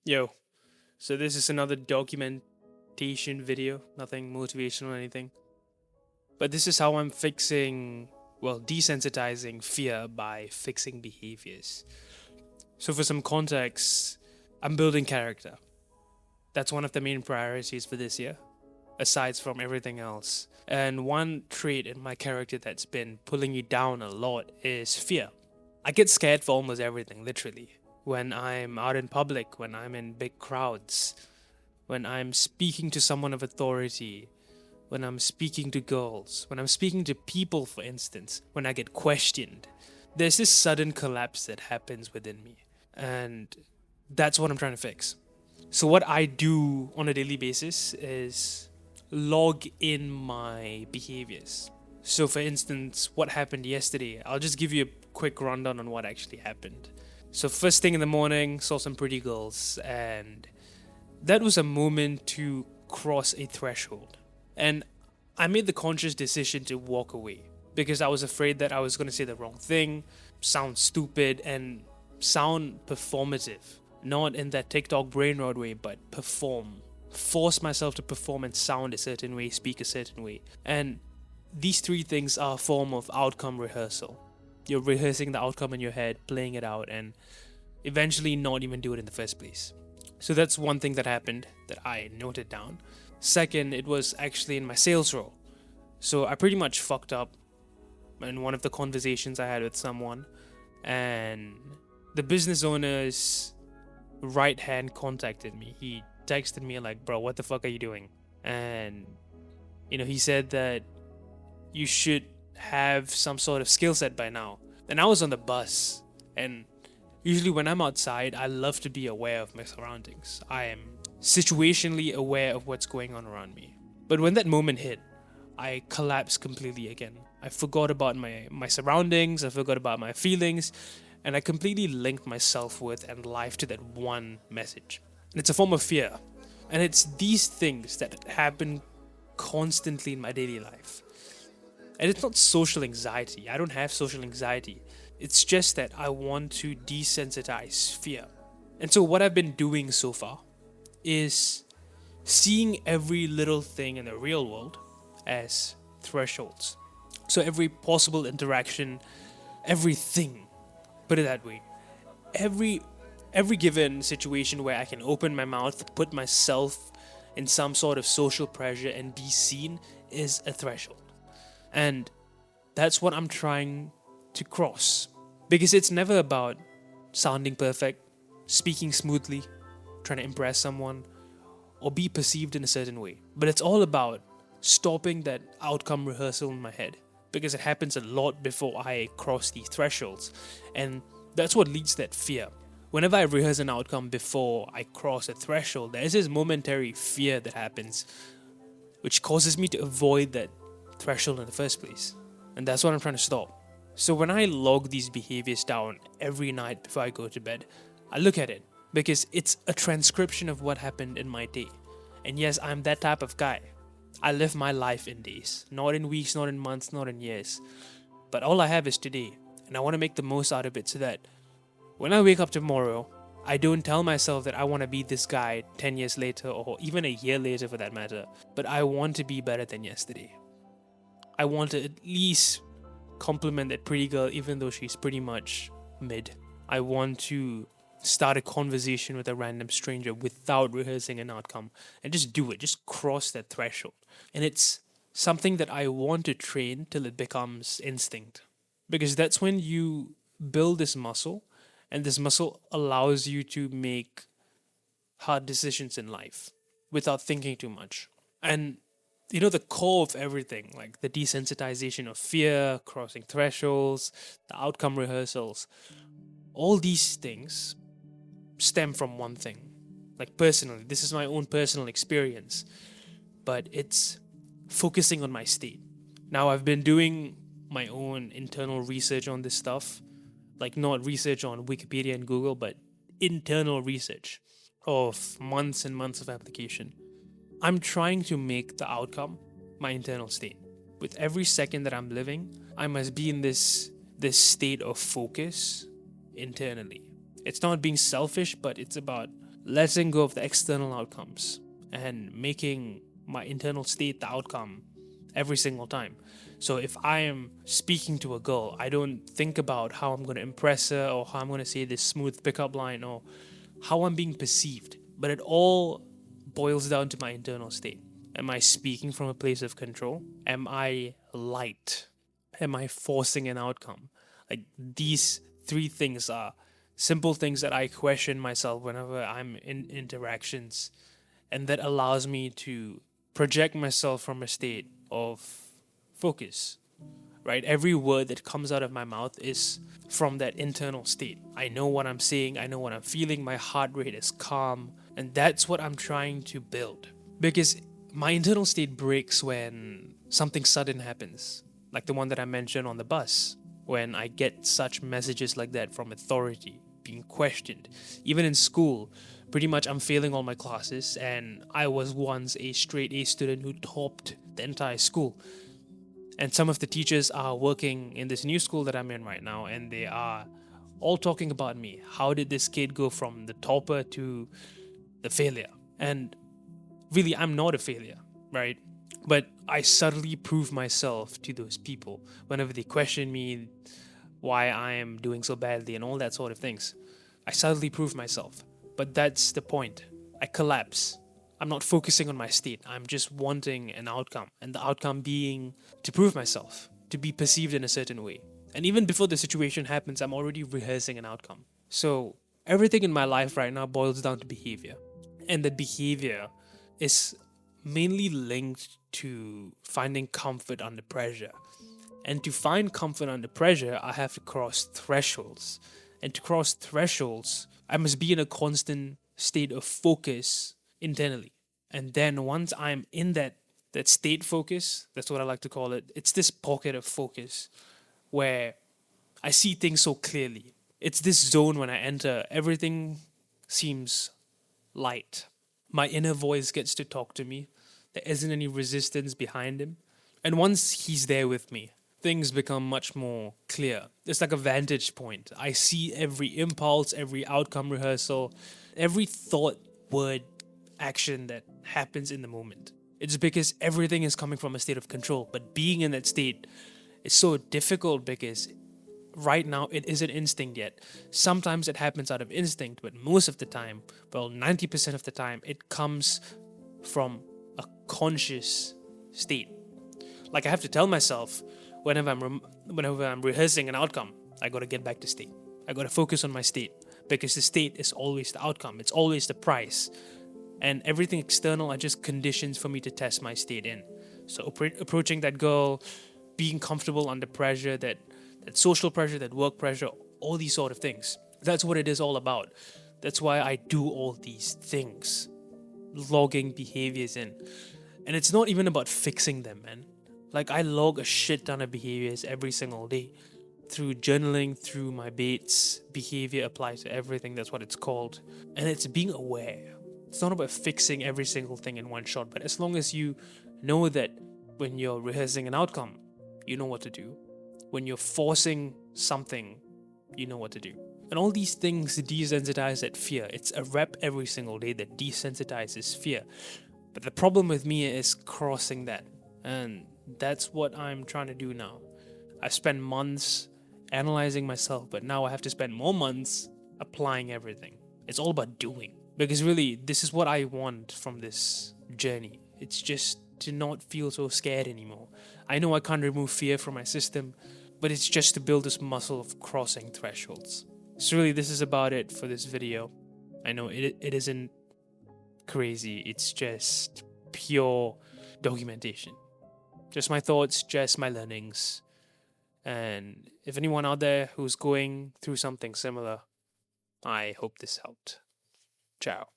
Yo, so this is another documentation video, nothing motivational or anything. But this is how I'm desensitizing fear by fixing behaviors. So, for some context, I'm building character. That's one of the main priorities for this year, aside from everything else. And one trait in my character that's been pulling me down a lot is fear. I get scared for almost everything, literally. When I'm out in public, when I'm in big crowds, when I'm speaking to someone of authority, when I'm speaking to girls, when I'm speaking to people, for instance, when I get questioned, there's this sudden collapse that happens within me. And that's what I'm trying to fix. So, what I do on a daily basis is log in my behaviors. So, for instance, what happened yesterday, I'll just give you a quick rundown on what actually happened. So, first thing in the morning, saw some pretty girls, and that was a moment to cross a threshold. And I made the conscious decision to walk away because I was afraid that I was going to say the wrong thing, sound stupid, and sound performative. Not in that TikTok brain rot way, but perform. Force myself to perform and sound a certain way, speak a certain way. And these three things are a form of outcome rehearsal. You're rehearsing the outcome in your head, playing it out, and eventually not even do it in the first place. So that's one thing that happened that I noted down. Second, it was actually in my sales role. So I pretty much fucked up in one of the conversations I had with someone, and the business owner's right hand contacted me. He texted me like, "Bro, what the fuck are you doing?" And he said that you should have some sort of skill set by now. And I was on the bus, and usually when I'm outside, I love to be aware of my surroundings. I am situationally aware of what's going on around me. But when that moment hit, I collapsed completely again. I forgot about my surroundings, I forgot about my feelings, and I completely linked my self-worth and life to that one message. And it's a form of fear. And it's these things that happen constantly in my daily life. And it's not social anxiety. I don't have social anxiety. It's just that I want to desensitize fear. And so, what I've been doing so far is seeing every little thing in the real world as thresholds. So, every possible interaction, everything, put it that way, every given situation where I can open my mouth, put myself in some sort of social pressure and be seen is a threshold. And that's what I'm trying to cross. Because it's never about sounding perfect, speaking smoothly, trying to impress someone, or be perceived in a certain way. But it's all about stopping that outcome rehearsal in my head. Because it happens a lot before I cross these thresholds. And that's what leads to that fear. Whenever I rehearse an outcome before I cross a threshold, there's this momentary fear that happens, which causes me to avoid that threshold in the first place. And that's what I'm trying to stop. So when I log these behaviors down every night before I go to bed, I look at it because it's a transcription of what happened in my day. And yes, I'm that type of guy. I live my life in days, not in weeks, not in months, not in years. But all I have is today, and I want to make the most out of it so that when I wake up tomorrow, I don't tell myself that I want to be this guy 10 years later or even a year later for that matter, but I want to be better than yesterday. I want to at least compliment that pretty girl even though she's pretty much mid. I want to start a conversation with a random stranger without rehearsing an outcome and just do it, just cross that threshold. And it's something that I want to train till it becomes instinct. Because that's when you build this muscle, and this muscle allows you to make hard decisions in life without thinking too much. And the core of everything, like the desensitization of fear, crossing thresholds, the outcome rehearsals, all these things stem from one thing. Like personally, this is my own personal experience, but it's focusing on my state. Now, I've been doing my own internal research on this stuff, like not research on Wikipedia and Google, but internal research of months and months of application. I'm trying to make the outcome my internal state. With every second that I'm living, I must be in this state of focus internally. It's not being selfish, but it's about letting go of the external outcomes and making my internal state the outcome every single time. So if I am speaking to a girl, I don't think about how I'm going to impress her or how I'm going to say this smooth pickup line or how I'm being perceived. But it all boils down to my internal state. Am I speaking from a place of control? Am I light? Am I forcing an outcome? Like, these three things are simple things that I question myself whenever I'm in interactions, and that allows me to project myself from a state of focus, right? Every word that comes out of my mouth is from that internal state. I know what I'm saying, I know what I'm feeling, my heart rate is calm, and that's what I'm trying to build. Because my internal state breaks when something sudden happens, like the one that I mentioned on the bus, when I get such messages like that from authority, being questioned. Even in school, pretty much I'm failing all my classes, and I was once a straight A student who topped the entire school. And some of the teachers are working in this new school that I'm in right now, and they are all talking about me. How did this kid go from the topper to the failure? And really, I'm not a failure, right? But I subtly prove myself to those people whenever they question me why I am doing so badly and all that sort of things. I subtly prove myself. But that's the point. I collapse. I'm not focusing on my state. I'm just wanting an outcome, and the outcome being to prove myself, to be perceived in a certain way. And even before the situation happens, I'm already rehearsing an outcome. So everything in my life right now boils down to behavior. And that behavior is mainly linked to finding comfort under pressure. And to find comfort under pressure, I have to cross thresholds. And to cross thresholds, I must be in a constant state of focus internally. And then once I'm in that state focus, that's what I like to call it. It's this pocket of focus where I see things so clearly. It's this zone when I enter, everything seems light. My inner voice gets to talk to me. There isn't any resistance behind him. And once he's there with me, things become much more clear. It's like a vantage point. I see every impulse, every outcome rehearsal, every thought, word, action that happens in the moment. It's because everything is coming from a state of control. But being in that state is so difficult because right now it isn't instinct yet. Sometimes it happens out of instinct, but most of the time, well, 90% of the time, it comes from a conscious state. Like, I have to tell myself whenever I'm rehearsing an outcome, I got to get back to state. I got to focus on my state because the state is always the outcome. It's always the price. And everything external are just conditions for me to test my state in. So approaching that girl, being comfortable under pressure, that social pressure, that work pressure, all these sort of things. That's what it is all about. That's why I do all these things, logging behaviors in. And it's not even about fixing them, man. Like, I log a shit ton of behaviors every single day. Through journaling, through my Bates, behavior applies to everything, that's what it's called. And it's being aware. It's not about fixing every single thing in one shot, but as long as you know that when you're rehearsing an outcome, you know what to do. When you're forcing something, you know what to do. And all these things desensitize that fear. It's a rep every single day that desensitizes fear. But the problem with me is crossing that. And that's what I'm trying to do now. I spent months analyzing myself, but now I have to spend more months applying everything. It's all about doing. Because really, this is what I want from this journey. It's just to not feel so scared anymore. I know I can't remove fear from my system, but it's just to build this muscle of crossing thresholds. So really, this is about it for this video. I know it isn't crazy. It's just pure documentation. Just my thoughts, just my learnings. And if anyone out there who's going through something similar, I hope this helped. Ciao.